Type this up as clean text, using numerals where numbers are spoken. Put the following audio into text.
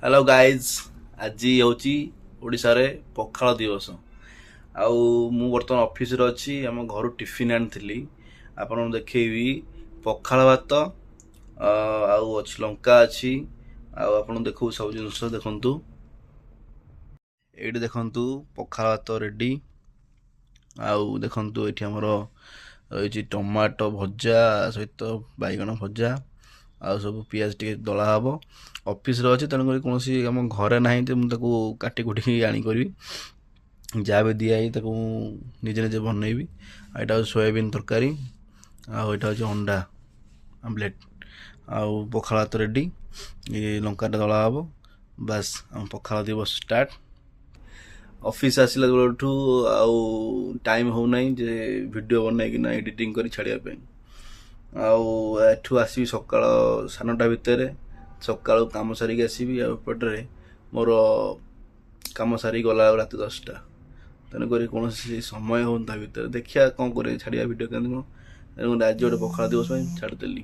Hello guys आज हूँ ओडिशा रे पखाल दिवस आउ मु बर्तमान ऑफिस रे अच्छी आम घर टिफिन आनी आपन देखी पखाल भात आउ अच्छी लंका अच्छी आपन देखू सब जिनस देखु ये देखु पखाल भात रेडी आउ देखु ये आमर रही टमाटो भजा सहित बैगण भजा आउ सब पियाज टे दला हब ऑफिस रे अच्छे तेणुक कौन आम घरे ना मुझे काटी कुटी आनी करी जहाँ भी दिखाई निजे निजे बनइबी। यहाँ सोयाबीन तरकारी आउ यहाँ हूँ अंडा आमलेट आउ पखाल भात रेडी ये लंका दला हब बास आम पखाल दिवस स्टार्ट। ऑफिस आसला बेलू आउ टाइम हो ना जे वीडियो बनना एडिटिंग कर छाड़ापी आठू आसवि सका 9टा भितर सका कम सारिक आसवि आउपटे मोर कम सारी गला रात 10टा तेणुक कौन समय हो भितर देखिया कौन कर छाड़ा भिडियो क्या आज गोटे पखाल दिवस छाड़देली।